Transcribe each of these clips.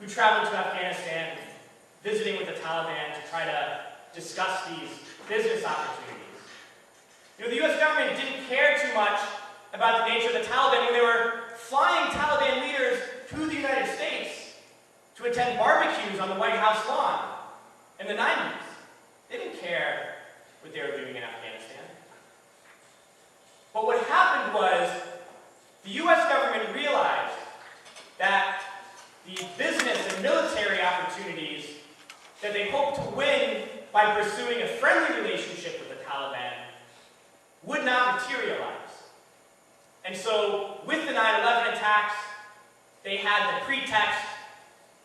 who traveled to Afghanistan, visiting with the Taliban to try to discuss these business opportunities. The U.S. government didn't care too much about the nature of the Taliban when they were flying Taliban leaders to the United States to attend barbecues on the White House lawn in the 90s. They didn't care what they were doing in Afghanistan. But what happened was the U.S. government realized that the business and military opportunities that they hoped to win by pursuing a friendly relationship with the Taliban would not materialize. And so, with the 9/11 attacks, they had the pretext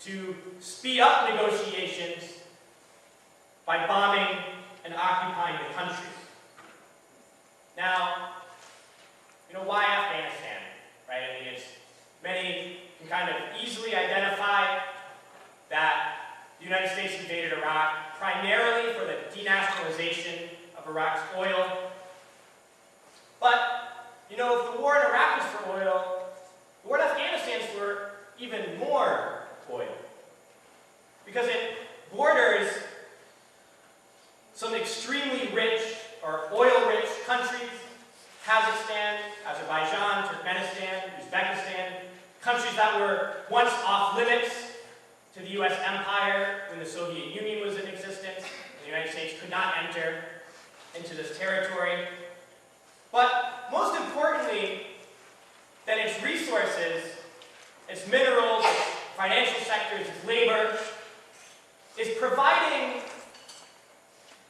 to speed up negotiations by bombing and occupying the country. Now, why Afghanistan, right? I mean, many can kind of easily identify that the United States invaded Iraq primarily for the denationalization of Iraq's oil. But, if the war in Iraq was for oil, the war in Afghanistan is for even more oil. Because it borders some extremely rich or oil-rich countries: Kazakhstan, Azerbaijan, Turkmenistan, Uzbekistan, countries that were once off limits to the U.S. empire when the Soviet Union was in existence, and the United States could not enter into this territory. But most importantly than its resources, its minerals, its financial sectors, its labor, is providing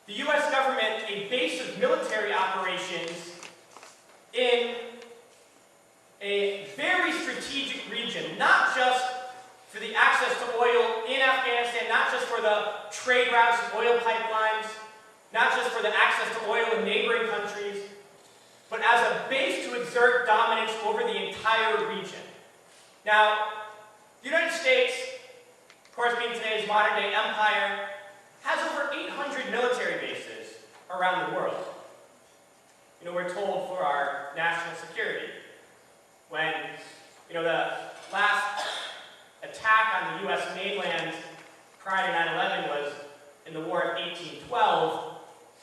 the U.S. government a base of military operations in a very strategic region, not just for the access to oil in Afghanistan, not just for the trade routes and oil pipelines, not just for the access to oil in neighboring countries, but as a base to exert dominance over the entire region. Now, the United States, of course being today's modern-day empire, has over 800 military bases around the world. We're told for our national security. When, the last attack on the U.S. mainland prior to 9/11 was in the War of 1812,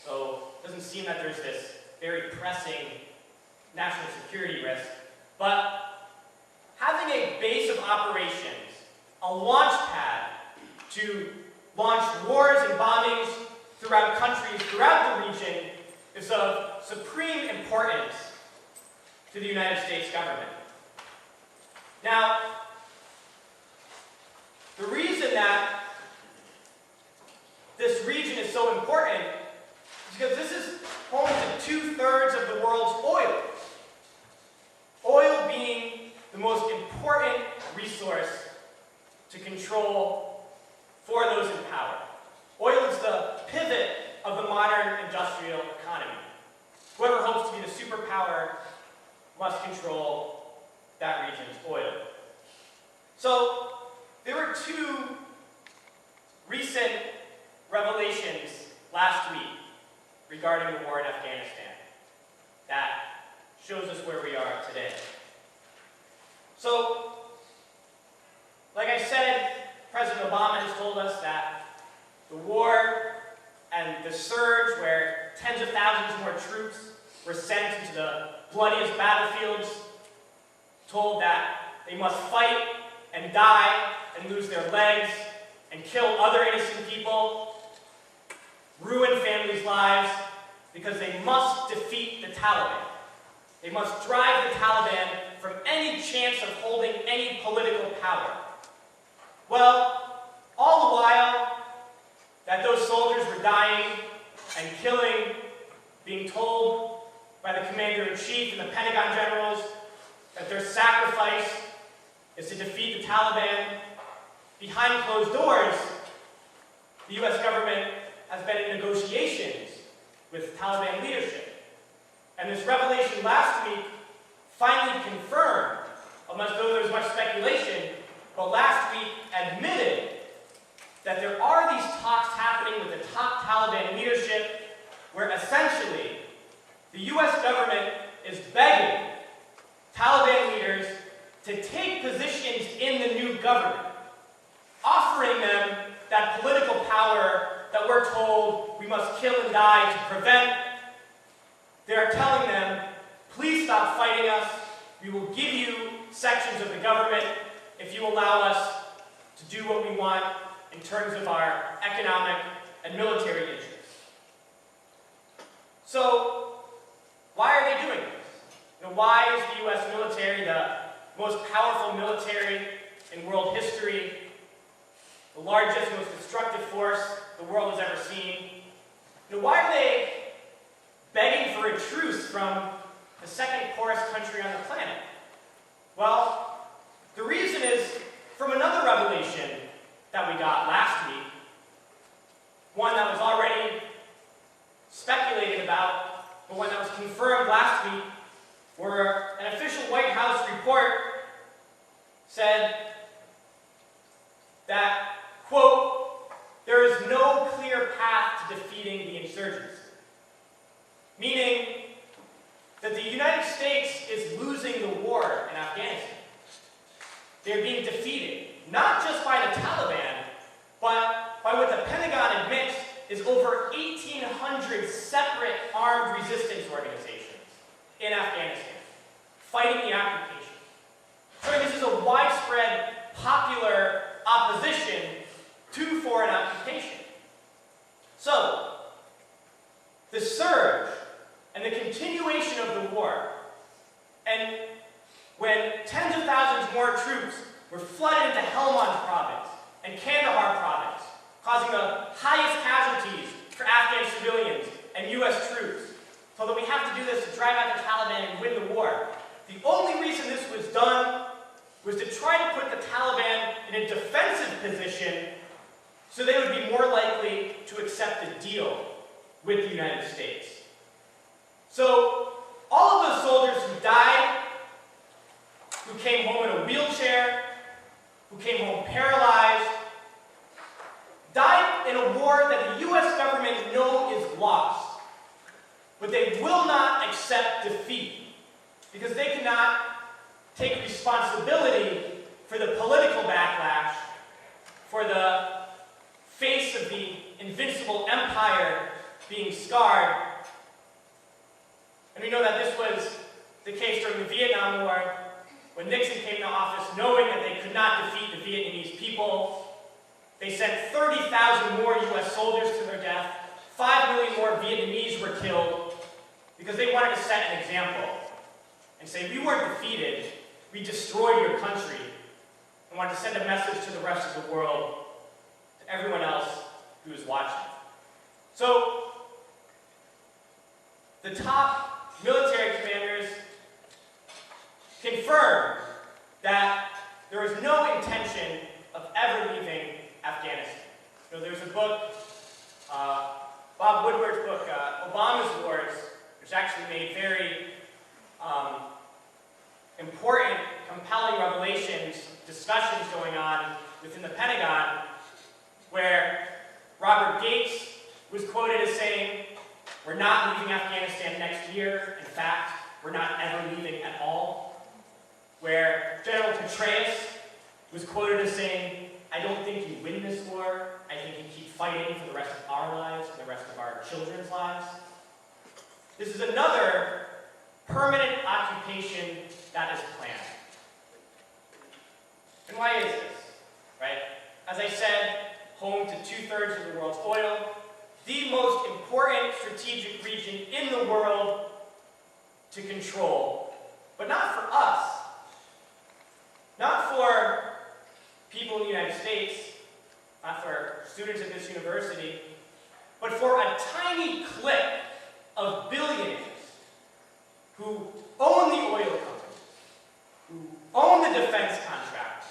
so it doesn't seem that there's this very pressing national security risk. But having a base of operations, a launch pad to launch wars and bombings throughout countries throughout the region, is of supreme importance to the United States government. Now, the reason that this region is so important is because this is home to 2/3 of the world's oil. Oil being the most important resource to control for those in power. Oil is the pivot of the modern industrial economy. Whoever hopes to be the superpower must control that region's oil. So, there were two recent revelations last week regarding the war in Afghanistan that shows us where we are today. So, like I said, President Obama has told us that the war and the surge where tens of thousands more troops were sent into the bloodiest battlefields, told that they must fight and die and lose their legs and kill other innocent people, ruin families' lives, because they must defeat the Taliban. They must drive the Taliban from any chance of holding any political power. Well, all the while that those soldiers were dying and killing, being told by the commander-in-chief and the Pentagon generals that their sacrifice is to defeat the Taliban, behind closed doors, the U.S. government has been in negotiations with Taliban leadership. And this revelation last week finally confirmed, almost though there was much speculation, but last week admitted that there are these talks happening with the top Taliban leadership where essentially the U.S. government is begging Taliban leaders to take positions in the new government offering them that political power that we're told we must kill and die to prevent. They're telling them, please stop fighting us. We will give you sections of the government if you allow us to do what we want in terms of our economic and military interests. So, why are they doing this? Why is the U.S. military the most powerful military in world history, the largest, most destructive force the world has ever seen? Why are they begging for a truce from the second poorest country on the planet? Well, the reason is from another revelation that we got last week, one that was already speculated about, but one that was confirmed last week, where an official White House report said that, quote, there is no clear path to defeating the insurgency. Meaning that the United States is losing the war in Afghanistan. They're being defeated, not just by the Taliban, but by what the Pentagon admits is over 1,800 separate armed resistance organizations in Afghanistan, fighting the occupation. So this is a widespread, popular opposition to foreign occupation. So, the surge and the continuation of the war, and when tens of thousands more troops were flooded into Helmand province and Kandahar province, causing the highest casualties for Afghan civilians and U.S. troops, so that we have to do this to drive out the Taliban and win the war. The only reason this was done was to try to put the Taliban in a defensive position so they would be more likely to accept a deal with the United States. So, all of those soldiers who died, who came home in a wheelchair, who came home paralyzed, died in a war that the U.S. government knows is lost. But they will not accept defeat because they cannot take responsibility for the political backlash, for the face of the invincible empire being scarred. And we know that this was the case during the Vietnam War, when Nixon came to office knowing that they could not defeat the Vietnamese people. They sent 30,000 more U.S. soldiers to their death. 5 million more Vietnamese were killed because they wanted to set an example and say, we weren't defeated, we destroyed your country, and wanted to send a message to the rest of the world, to everyone else who is watching. So, the top military commanders confirmed that there is no intention of ever leaving Afghanistan. There's a book, Bob Woodward's book, Obama's Wars, which actually made very important, compelling revelations, discussions going on within the Pentagon, where Robert Gates was quoted as saying, we're not leaving Afghanistan next year. In fact, we're not ever leaving at all. Where General Petraeus was quoted as saying, I don't think you win this war. I think you keep fighting for the rest of our lives and the rest of our children's lives. This is another permanent occupation that is planned. And why is this? Right? As I said, home to 2/3 of the world's oil, the most important strategic region in the world to control, but not for us, not for people in the United States, not for students at this university, but for a tiny clique of billionaires who own the oil companies, who own the defense contractors,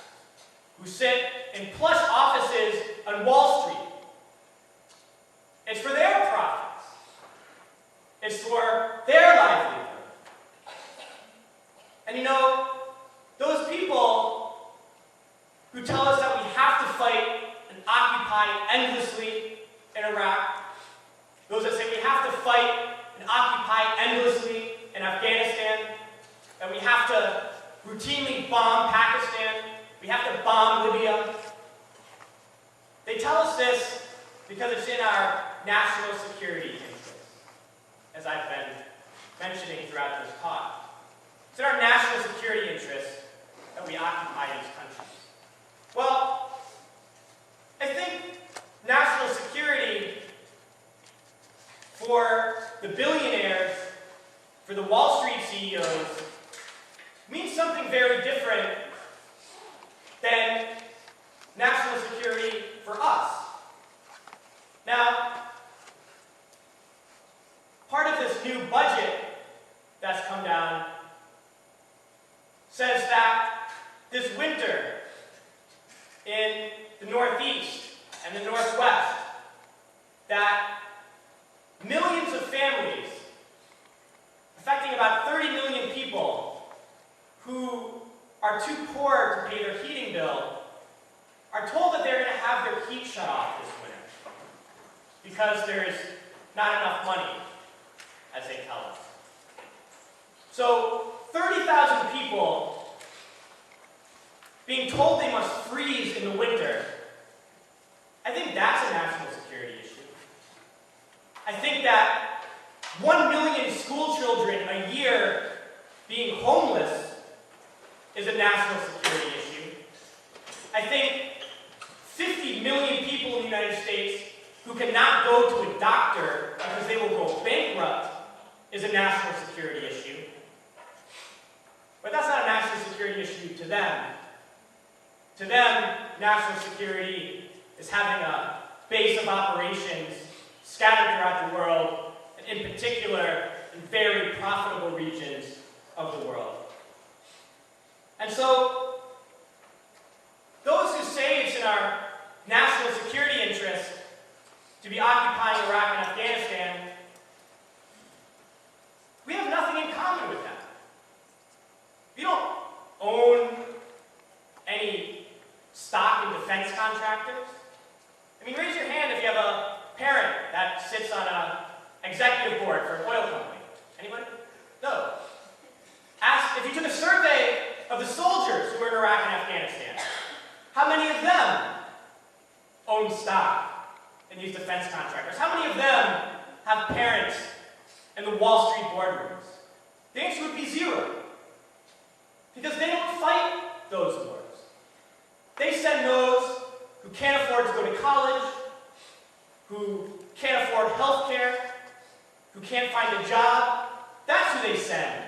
who sit in plush offices on Wall Street. It's for their profits. It's for their livelihood. And those people who tell us that we have to fight and occupy endlessly in Iraq, those that say we have to fight and occupy endlessly in Afghanistan, that we have to routinely bomb Pakistan, we have to bomb Libya, They tell us this because it's in our national security interest, as I've been mentioning throughout this talk. It's in our national security interest that we occupy these countries. Well, I think national security for the billionaires, for the Wall Street CEOs, means something very different than national security for us. Now, part of this new budget that's come down says that this winter in the Northeast and the Northwest, that millions of families, affecting about 30 million people who are too poor to pay their heating bill, are told that they're going to have their heat shut off this winter because there's not enough money, as they tell us. So 30,000 people being told they must freeze in the winter, I think that's a national security issue. I think that 1 million school children a year being homeless is a national security issue. I think 50 million people in the United States who cannot go to a doctor because they will go bankrupt is a national security issue. But that's not a national security issue to them. To them, national security is having a base of operations scattered throughout the world, and in particular, in very profitable regions of the world. And so, those who say it's in our national security interest to be occupying Iraq and Afghanistan, we have nothing in common with them. We don't own any stock in defense contractors. I mean, raise your hand if you have a parent that sits on an executive board for an oil company. Anybody? No. Ask, if you took a survey of the soldiers who were in Iraq and Afghanistan, how many of them own stock in these defense contractors? How many of them have parents in the Wall Street boardrooms? The answer would be zero. Because they don't fight those wars. They send those who can't afford to go to college, who can't afford health care, who can't find a job. That's who they send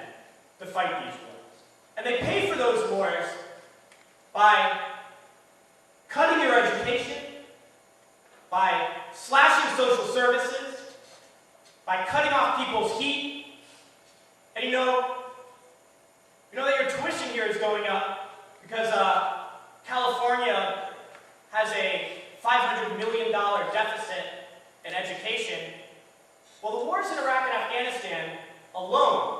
to fight these wars. And they pay for those wars by cutting your education, by slashing social services, by cutting off people's heat. And you know that your tuition here is going up because California has a $500 million deficit in education. Well, the wars in Iraq and Afghanistan alone